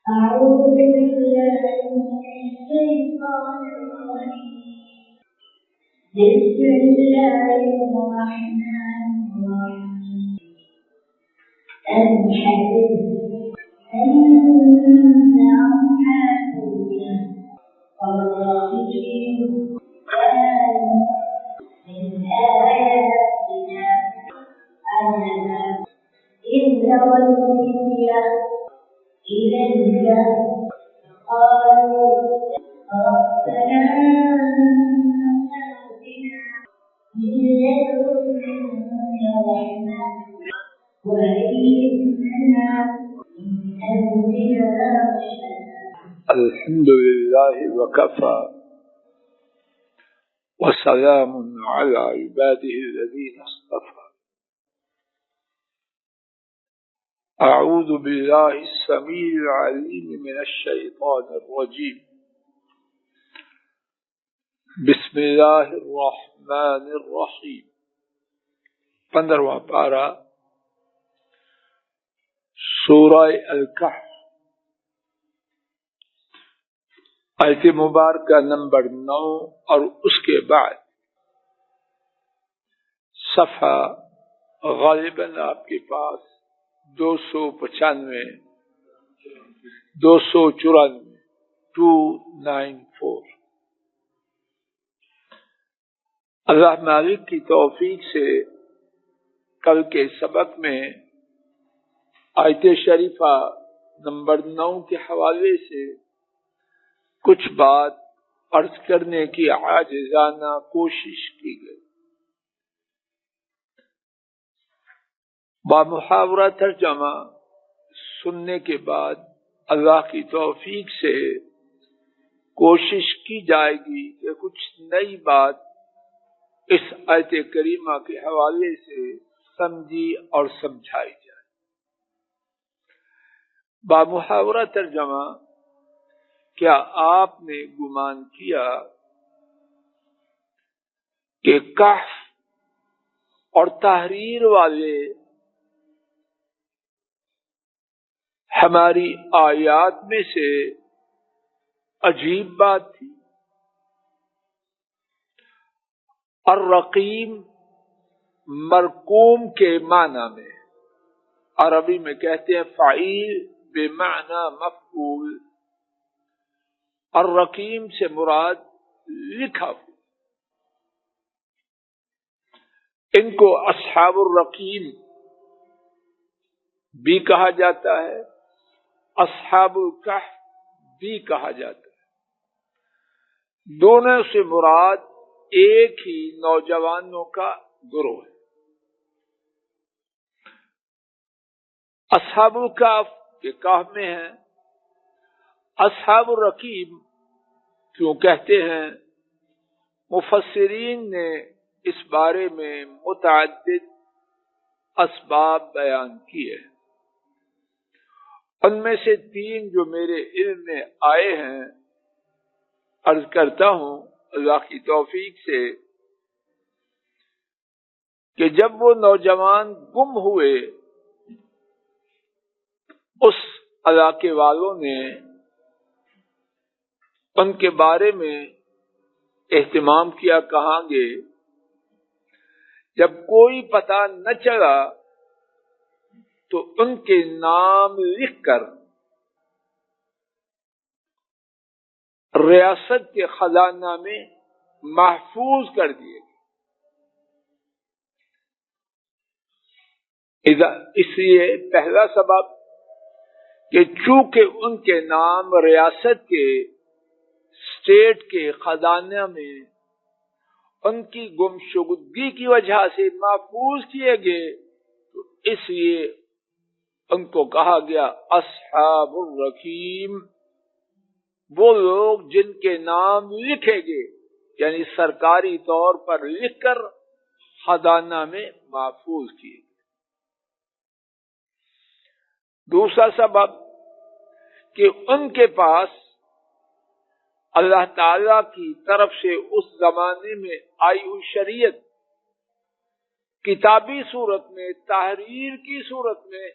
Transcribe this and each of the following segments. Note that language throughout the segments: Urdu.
أعوذ بالله من الشيطان الرجيم بسم الله الرحمن الرحيم أم حسبتم أن أصحاب الكهف والرقيم كانوا من آياتنا عجبا إذ أوى الفتية إلى الكهف قالوا ربنا آتنا من لدنك رحمة وهيئ لنا من أمرنا رشدا. الحمد لله وكفى وسلام على عباده الذين اصطفى. أعوذ بالله السميع العليم من الشيطان الرجيم. بسم الله الرحمن الرحيم. 15واں پارہ سورہ الکہف، آیت مبارکہ نمبر 9 اور اس کے بعد صفحہ غالباً آپ کے پاس 294 294 اللہ مالک کی توفیق سے کل کے سبق میں آیت شریفہ نمبر 9 کے حوالے سے کچھ بات عرض کرنے کی عاجزانہ کوشش کی گئی۔ بامحاورہ ترجمہ سننے کے بعد اللہ کی توفیق سے کوشش کی جائے گی کہ کچھ نئی بات اس آیت کریمہ کے حوالے سے سمجھی اور سمجھائی جائے۔ بامحاورہ ترجمہ، کیا آپ نے گمان کیا کہ کہف اور تحریر والے ہماری آیات میں سے عجیب بات تھی؟ الرقیم مرقوم کے معنی میں، عربی میں کہتے ہیں فعیل بمعنی مفعول۔ الرقیم سے مراد لکھا ہوا۔ ان کو اصحاب الرقیم بھی کہا جاتا ہے، اصحاب الکہف بھی کہا جاتا ہے۔ دونوں سے مراد ایک ہی نوجوانوں کا گروہ ہے۔ اصحاب الکہف کے کہف میں ہیں، اصحاب الرقیم کیوں کہتے ہیں؟ مفسرین نے اس بارے میں متعدد اسباب بیان کیے ہیں۔ ان میں سے 3 جو میرے علم میں آئے ہیں، عرض کرتا ہوں اللہ کی توفیق سے کہ جب وہ نوجوان گم ہوئے، اس علاقے والوں نے ان کے بارے میں اہتمام کیا، کہاں گے؟ جب کوئی پتہ نہ چلا تو ان کے نام لکھ کر ریاست کے خزانہ میں محفوظ کر دیے گئے۔ اس لیے پہلا سبب کہ چونکہ ان کے نام ریاست کے، اسٹیٹ کے خزانہ میں ان کی گمشدگی کی وجہ سے محفوظ کیے گئے، تو اس لیے ان کو کہا گیا اصحاب الرقیم، وہ لوگ جن کے نام لکھے گئے، یعنی سرکاری طور پر لکھ کر خزانہ میں محفوظ کیے گئے۔ دوسرا سبب کہ ان کے پاس اللہ تعالی کی طرف سے اس زمانے میں آئی ہوئی شریعت کتابی صورت میں، تحریر کی صورت میں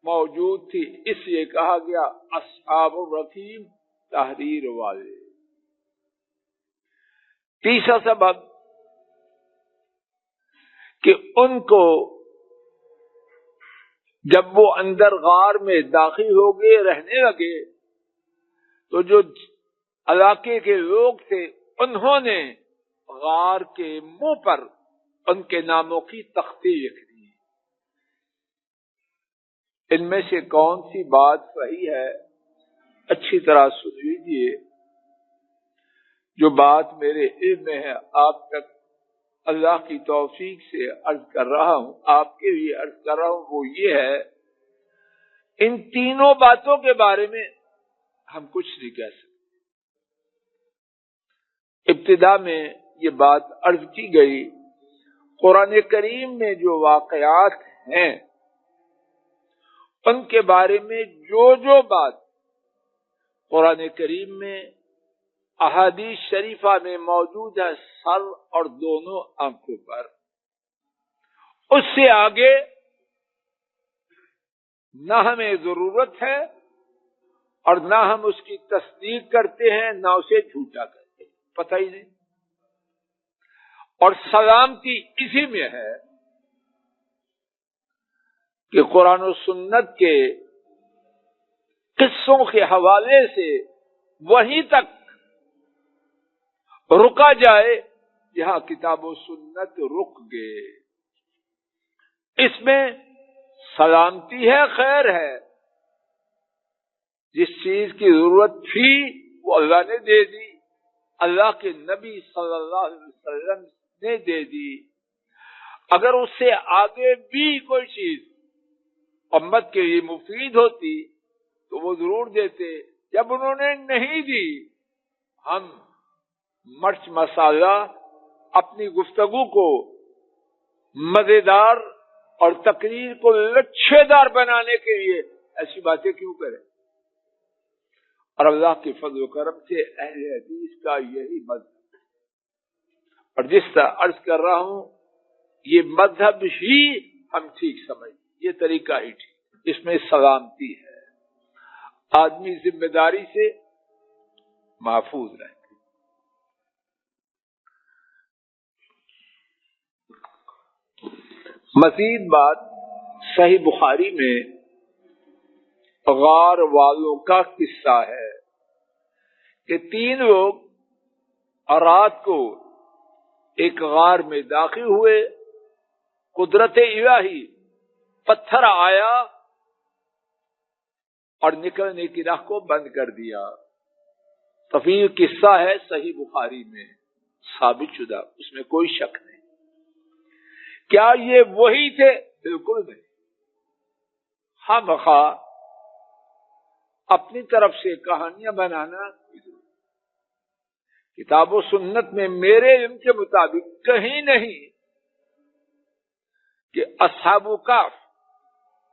موجود تھی، اس لیے کہا گیا اصحاب الرقیم، تحریر والے۔ تیسرا سبب کہ ان کو جب وہ اندر غار میں داخل ہو گئے، رہنے لگے، تو جو علاقے کے لوگ تھے انہوں نے غار کے منہ پر ان کے ناموں کی تختی لکھ دی۔ ان میں سے کون سی بات صحیح ہے؟ اچھی طرح سن لیجیے۔ جو بات میرے علم میں ہے آپ تک اللہ کی توفیق سے عرض کر رہا ہوں، آپ کے لیے عرض کر رہا ہوں، وہ یہ ہے، ان تینوں باتوں کے بارے میں ہم کچھ نہیں کہہ سکتے۔ ابتدا میں یہ بات عرض کی گئی، قرآن کریم میں جو واقعات ہیں ان کے بارے میں جو بات قرآن کریم میں، احادیث شریفہ میں موجود ہے، سر اور دونوں آنکھوں پر، اس سے آگے نہ ہمیں ضرورت ہے اور نہ ہم اس کی تصدیق کرتے ہیں، نہ اسے جھوٹا کرتے ہیں، پتہ ہی نہیں۔ اور سلامتی اسی میں ہے کہ قرآن و سنت کے قصوں کے حوالے سے وہیں تک رکا جائے جہاں کتاب و سنت رک گئے۔ اس میں سلامتی ہے، خیر ہے۔ جس چیز کی ضرورت تھی وہ اللہ نے دے دی، اللہ کے نبی صلی اللہ علیہ وسلم نے دے دی۔ اگر اس سے آگے بھی کوئی چیز امت کے لیے مفید ہوتی تو وہ ضرور دیتے۔ جب انہوں نے نہیں دی، ہم مرچ مسالہ اپنی گفتگو کو مزیدار اور تقریر کو لچھے دار بنانے کے لیے ایسی باتیں کیوں کریں؟ اور اللہ کے فضل و کرم سے اہل حدیث کا یہی مذہب ہے، اور جس طرح عرض کر رہا ہوں یہ مذہب ہی ہم ٹھیک سمجھ، یہ طریقہ ہی ٹھیک، اس میں سلامتی ہے، آدمی ذمہ داری سے محفوظ رہے۔ مزید بات صحیح بخاری میں غار والوں کا قصہ ہے کہ 3 لوگ رات کو ایک غار میں داخل ہوئے، قدرت الہی پتھر آیا اور نکلنے کی راہ کو بند کر دیا۔ طویل قصہ ہے، صحیح بخاری میں ثابت شدہ، اس میں کوئی شک نہیں۔ کیا یہ وہی تھے؟ بالکل نہیں۔ خواہ اپنی طرف سے کہانیاں بنانا، کتاب و سنت میں میرے علم کے مطابق کہیں نہیں کہ اصحاب الکہف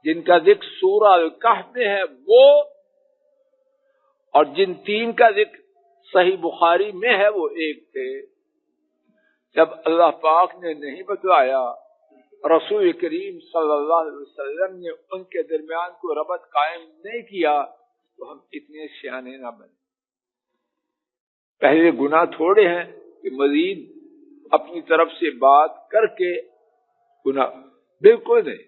جن کا ذکر سورہ الکہف میں ہے وہ، اور جن 3 کا ذکر صحیح بخاری میں ہے وہ ایک تھے۔ جب اللہ پاک نے نہیں بتلایا، رسول کریم صلی اللہ علیہ وسلم نے ان کے درمیان کوئی ربط قائم نہیں کیا، تو ہم اتنے سیانے نہ بنے۔ پہلے گناہ تھوڑے ہیں کہ مزید اپنی طرف سے بات کر کے گناہ، بالکل نہیں۔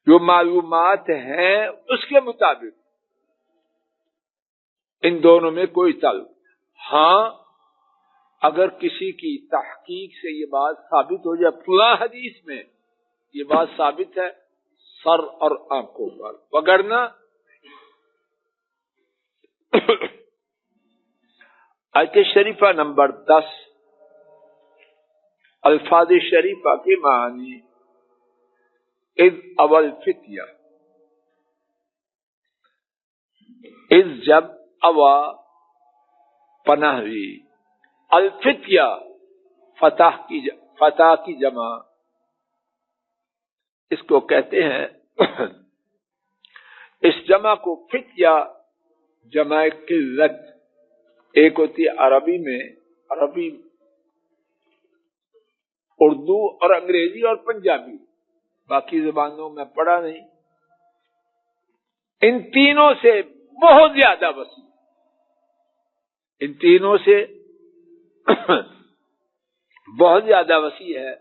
جو معلومات ہیں اس کے مطابق ان دونوں میں کوئی تعلق۔ ہاں، اگر کسی کی تحقیق سے یہ بات ثابت ہو جائے، فلاں حدیث میں یہ بات ثابت ہے سر اور آنکھوں پر، وگرنہ آیت شریفہ نمبر 10 الفاظ شریفہ کے معنی، اذ اول فتیہ، اذ جب، اوا پناہ ہوئی، الفتیہ فتح کی جمع، اس کو کہتے ہیں، اس جمع کو فتیہ جمع قلت، ایک ہوتی ہے عربی میں، عربی اردو اور انگریزی اور پنجابی، باقی زبانوں میں پڑھا نہیں. ان تینوں سے بہت زیادہ وسیع، ان تینوں سے بہت زیادہ وسیع ہے.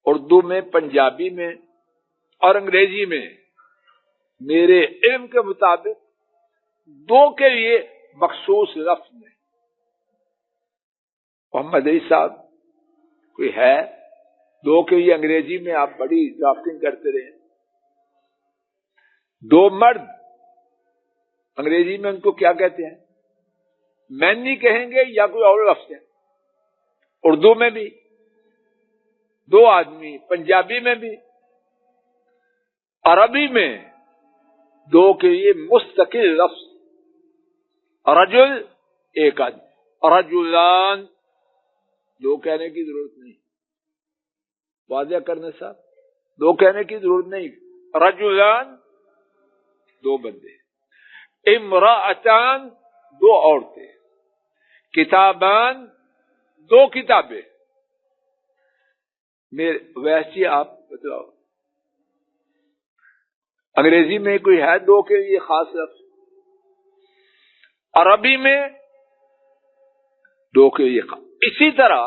اردو میں، پنجابی میں اور انگریزی میں میرے علم کے مطابق دو کے لیے مخصوص لفظ میں. محمد علی صاحب کوئی ہے دو کے لیے انگریزی میں آپ بڑی ڈرافٹنگ کرتے رہے. دو مرد انگریزی میں ان کو کیا کہتے ہیں؟ مین نہیں کہیں گے یا کوئی اور لفظ ہے. اردو میں بھی دو آدمی، پنجابی میں بھی، عربی میں دو کے لیے مستقل لفظ. رجل ایک آدمی، رجلان دو کہنے کی ضرورت نہیں. واضح کرنے صاحب، دو کہنے کی ضرورت نہیں. رجلان دو بندے، امرأتان دو عورتیں، کتابان دو کتابیں. ویسے آپ بتاؤ انگریزی میں کوئی ہے دو کے لیے خاص لفظ؟ عربی میں دو کے لیے خاص. اسی طرح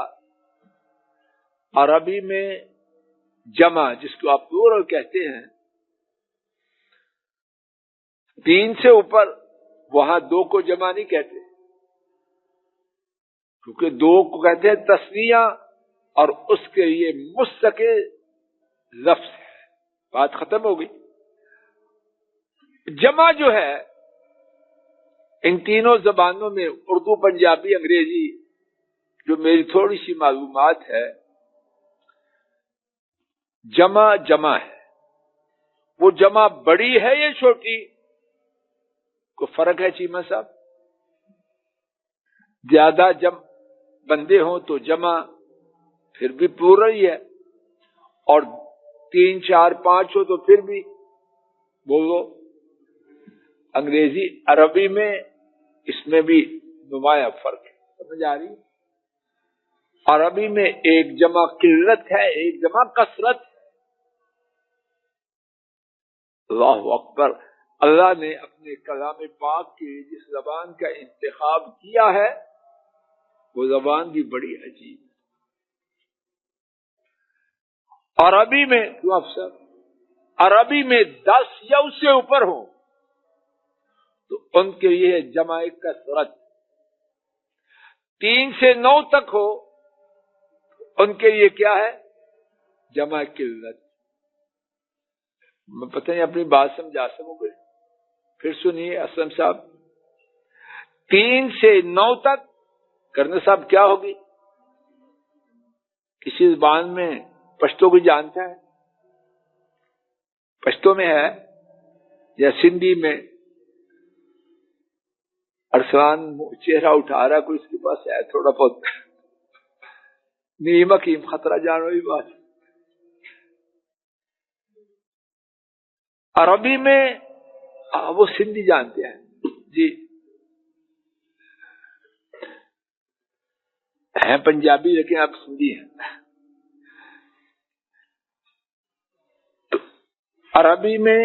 عربی میں جمع، جس کو آپ پلورل کہتے ہیں، تین سے اوپر، وہاں دو کو جمع نہیں کہتے، کیونکہ دو کو کہتے ہیں تثنیہ اور اس کے لیے مستقل لفظ ہے. بات ختم ہو گئی. جمع جو ہے ان تینوں زبانوں میں، اردو، پنجابی، انگریزی، جو میری تھوڑی سی معلومات ہے، جمع جمع ہے. وہ جمع بڑی ہے یا چھوٹی؟ کو فرق ہے چیمہ صاحب؟ زیادہ بندے ہوں تو جمع پھر بھی پلورل ہی ہے، اور 3 4 5 ہو تو پھر بھی بولو. انگریزی عربی میں اس میں بھی نمایاں فرق ہے. سمجھ آ رہی؟ عربی میں ایک جمع قلت ہے، ایک جمع کثرت ہے. اللہ اکبر. اللہ نے اپنے کلام پاک کی جس زبان کا انتخاب کیا ہے وہ زبان بھی بڑی عجیب ہے. عربی میں کیوں افسر؟ عربی میں 10 یا اس سے اوپر ہوں تو ان کے لیے جمع کثرت. 3 سے 9 تک ہو ان کے لیے کیا ہے؟ جمع قلت. میں پتہ نہیں اپنی بات سمجھا سکوں گے؟ پھر سنیے اسلم صاحب. 3 سے 9 تک کرنے صاحب کیا ہوگی؟ کسی زبان میں پشتو کو جانتا ہے؟ پشتو میں ہے یا سندھی میں؟ ارسلان چہرہ اٹھا رہا، کوئی اس کے پاس ہے تھوڑا بہت؟ نیم حکیم خطرہ جانو بھی بات. عربی میں وہ سندھی جانتے ہیں جی، ہیں پنجابی لیکن آپ سندھی ہیں. عربی میں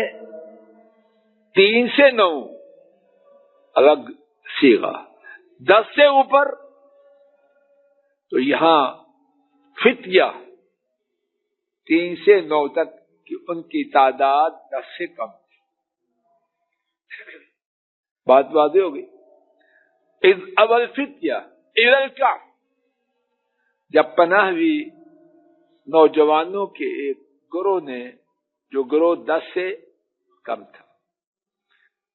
3 سے 9 الگ صیغہ، 10 سے اوپر تو یہاں فتیہ 3 سے 9 تک کہ ان کی تعداد 10 سے کم. بات واضح ہو گئی. اذ اول فتیہ اذ الکعب، جب پناہ ہوئی نوجوانوں کے ایک گروہ نے، جو گروہ 10 سے کم تھا،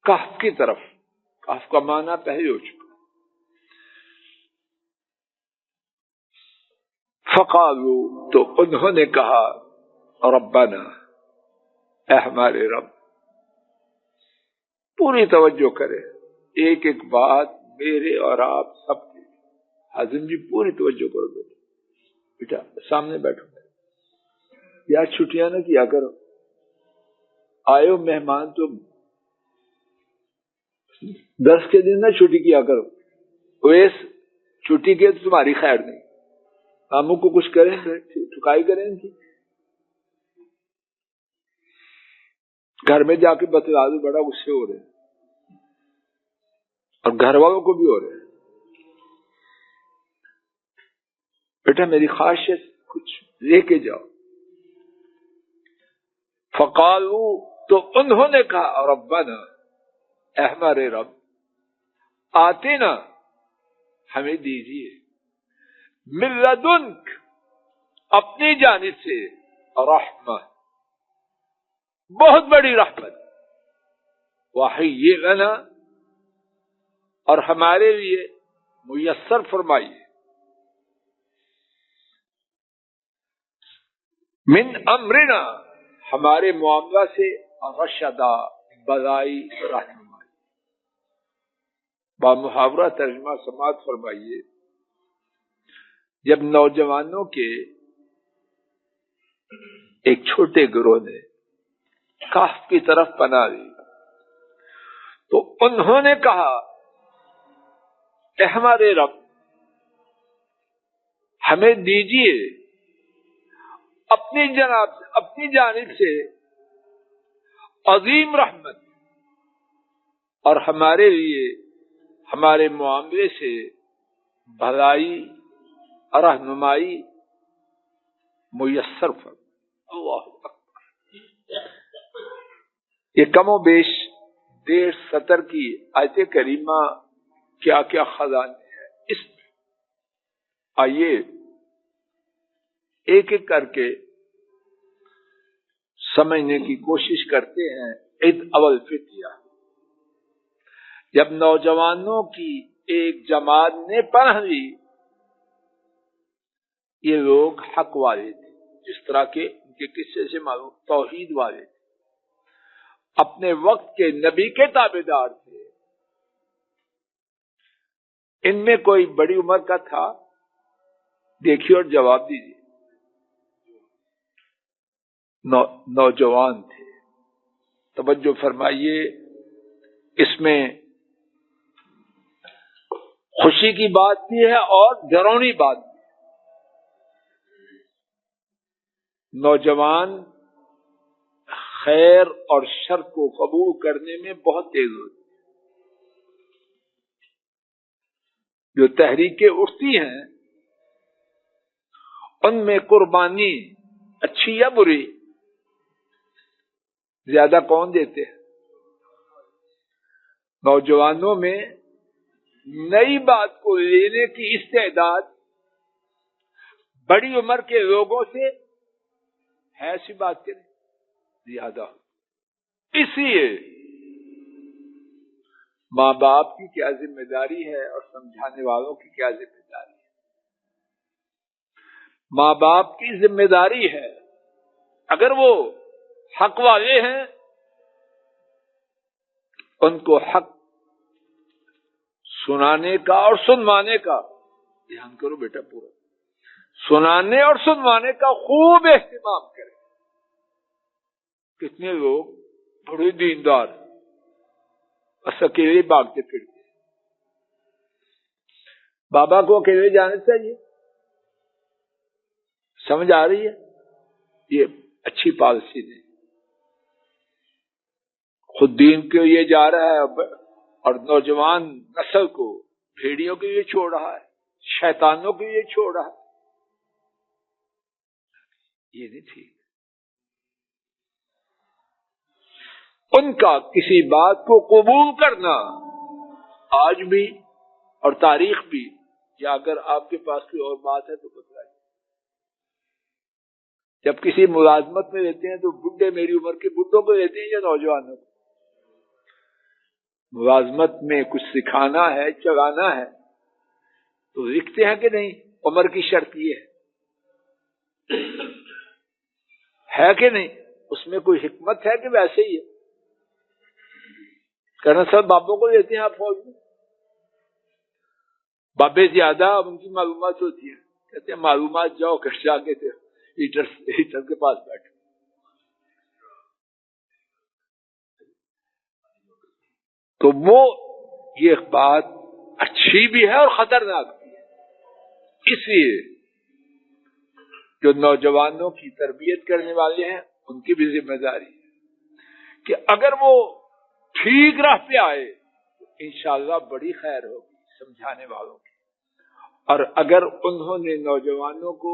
کہف کی طرف. کہف کا معنی پہلے ہو چکا. فقالوا، تو انہوں نے کہا، ربنا، اے ہمارے رب. پوری توجہ کرے، ایک ایک بات میرے اور آپ سب کی. حازم جی پوری توجہ کرو بیٹا، سامنے بیٹھو. یار چھٹیاں نہ کیا کرو، آئے ہو مہمان تو 10 کے دن نہ چھٹی کیا کرو. ویس چھٹی کے تو تمہاری خیر نہیں. ماموں کو کچھ کریں ٹھکائی کریں ان کی، گھر میں جا کے بتلا دو بڑا غصے ہو رہے ہیں، اور گھر والوں کو بھی ہو رہے ہیں، بیٹا میری خواہش ہے کچھ لے کے جاؤ. فقالو، تو انہوں نے کہا ربنا، اے ہمارے رب، آتے نا، ہمیں دیجیے، من لدنک، اپنی جانب سے، رحمہ، بہت بڑی رحمت، وہی لنا، اور ہمارے لیے میسر فرمائیے، من امرنا، ہمارے معاملہ سے، رشدا، بلائی رہنمائی. با محاورہ ترجمہ سماعت فرمائیے. جب نوجوانوں کے ایک چھوٹے گروہ نے کہف کی طرف پناہ لی تو انہوں نے کہا کہ ہمارے رب ہمیں دیجیے اپنی جانب سے عظیم رحمت، اور ہمارے لیے ہمارے معاملے سے بھلائی رہنمائی میسر فرما. اللہ اکبر. یہ کم و بیش 1.5 سطر کی آیت کریمہ کیا کیا خزانے ہیں اس میں. آئیے ایک ایک کر کے سمجھنے کی کوشش کرتے ہیں. عید اول فتیہ، جب نوجوانوں کی ایک جماعت نے پناہ لی، یہ لوگ حق والے تھے، جس طرح کے ان کے قصے سے معلوم توحید والے تھے، اپنے وقت کے نبی کے تابعدار تھے. ان میں کوئی بڑی عمر کا تھا؟ دیکھیے اور جواب دیجیے. نوجوان تھے. توجہ فرمائیے، اس میں خوشی کی بات بھی ہے اور ڈراؤنی بات بھی. نوجوان خیر اور شر کو قبول کرنے میں بہت تیز ہوتے ہیں. جو تحریکیں اٹھتی ہیں ان میں قربانی اچھی یا بری زیادہ کون دیتے ہیں؟ نوجوانوں میں نئی بات کو لینے کی استعداد بڑی عمر کے لوگوں سے ہے، ایسی بات کریں زیادہ. اس لیے ماں باپ کی کیا ذمہ داری ہے اور سمجھانے والوں کی کیا ذمہ داری ہے. ماں باپ کی ذمہ داری ہے، اگر وہ حق والے ہیں ان کو حق سنانے کا اور سنوانے کا، دھیان کرو بیٹا، پورا سنانے اور سنوانے کا خوب اہتمام کریں. کتنے لوگ بڑے دیندار بس اکیلے بھاگتے پھرتے، بابا کو اکیلے جانا چاہیے. سمجھ آ رہی ہے؟ یہ اچھی پالیسی نہیں. خود دین کے لیے جا رہا ہے اور نوجوان نسل کو بھیڑیوں کے لیے چھوڑ رہا ہے، شیطانوں کے لیے چھوڑ رہا ہے. یہ نہیں ٹھیک. ان کا کسی بات کو قبول کرنا آج بھی اور تاریخ بھی، یا اگر آپ کے پاس کوئی اور بات ہے تو بتائیے. جب کسی ملازمت میں لیتے ہیں تو بڈھے، میری عمر کے بڈھوں کو لیتے ہیں یا نوجوانوں کو؟ ملازمت میں کچھ سکھانا ہے، چلانا ہے تو لکھتے ہیں کہ نہیں عمر کی شرط یہ ہے کہ نہیں؟ اس میں کوئی حکمت ہے کہ ویسے ہی ہے؟ کرنا سب بابوں کو لیتے ہیں آپ فوج میں، بابے زیادہ اب ان کی معلومات ہوتی ہیں، کہتے ہیں معلومات جاؤ گھر جا کے ہیٹر کے پاس بیٹھو. تو وہ یہ بات اچھی بھی ہے اور خطرناک بھی ہے. اس لیے جو نوجوانوں کی تربیت کرنے والے ہیں ان کی بھی ذمہ داری ہے کہ اگر وہ ٹھیک راہ پہ آئے تو انشاءاللہ بڑی خیر ہوگی سمجھانے والوں کی، اور اگر انہوں نے نوجوانوں کو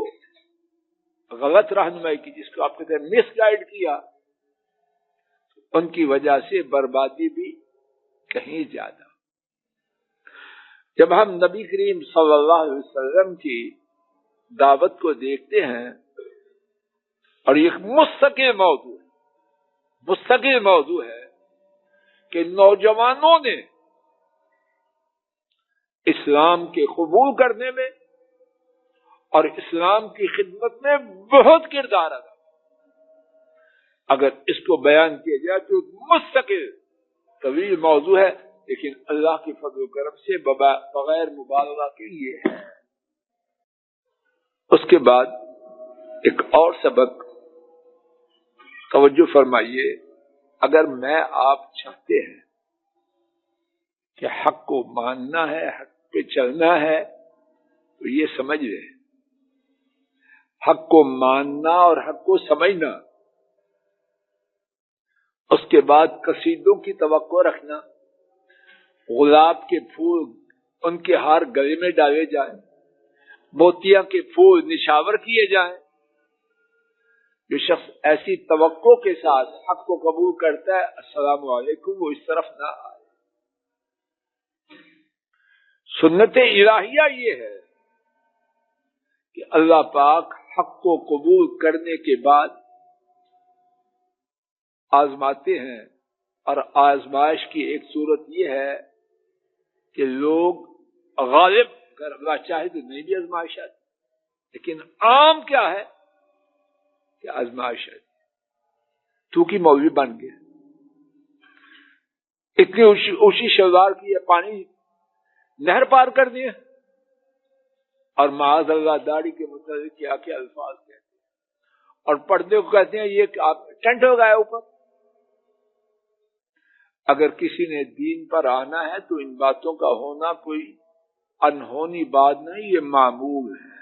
غلط رہنمائی کی، جس کو آپ کہتے ہیں مس گائیڈ کیا، ان کی وجہ سے بربادی بھی کہیں زیادہ۔ جب ہم نبی کریم صلی اللہ علیہ وسلم کی دعوت کو دیکھتے ہیں، اور یہ مستقل موضوع ہے کہ نوجوانوں نے اسلام کے قبول کرنے میں اور اسلام کی خدمت میں بہت کردار ادا، اگر اس کو بیان کیا جائے تو مستقل طویل موضوع ہے، لیکن اللہ کے فضل و کرم سے بغیر مبالغہ کے یہ ہے۔ اس کے بعد ایک اور سبق توجہ فرمائیے، اگر میں آپ چاہتے ہیں کہ حق کو ماننا ہے، حق پہ چلنا ہے، تو یہ سمجھ لیں، حق کو ماننا اور حق کو سمجھنا، اس کے بعد قصیدوں کی توقع رکھنا، گلاب کے پھول ان کے ہار گلے میں ڈالے جائیں، موتیا کے پھول نشاور کیے جائیں، جو شخص ایسی توقع کے ساتھ حق کو قبول کرتا ہے السلام علیکم، وہ اس طرف نہ آئے۔ سنت الہیہ یہ ہے کہ اللہ پاک حق کو قبول کرنے کے بعد آزماتے ہیں، اور آزمائش کی ایک صورت یہ ہے کہ لوگ غالب اگر اللہ چاہے تو نہیں بھی آزمائش آتی، لیکن عام کیا ہے کہ آزمائش آتی، تو کی مولوی بن گیا، اتنی اونچی شلوار کی ہے، پانی نہر پار کر دیے، اور معاذ اللہ داڑھی کے متعلق کیا کیا الفاظ کہتے ہیں، اور پردے کو کہتے ہیں یہ کہ آپ ٹینٹ ہو گیا اوپر۔ اگر کسی نے دین پر آنا ہے تو ان باتوں کا ہونا کوئی انہونی بات نہیں، یہ معمول ہے۔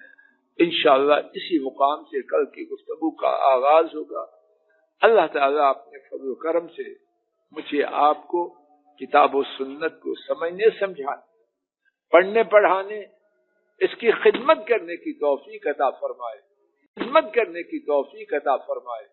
انشاءاللہ اسی مقام سے کل کی گفتگو کا آغاز ہوگا۔ اللہ تعالیٰ اپنے فضل و کرم سے مجھے آپ کو کتاب و سنت کو سمجھنے سمجھانے، پڑھنے پڑھانے، اس کی خدمت کرنے کی توفیق عطا فرمائے، خدمت کرنے کی توفیق عطا فرمائے۔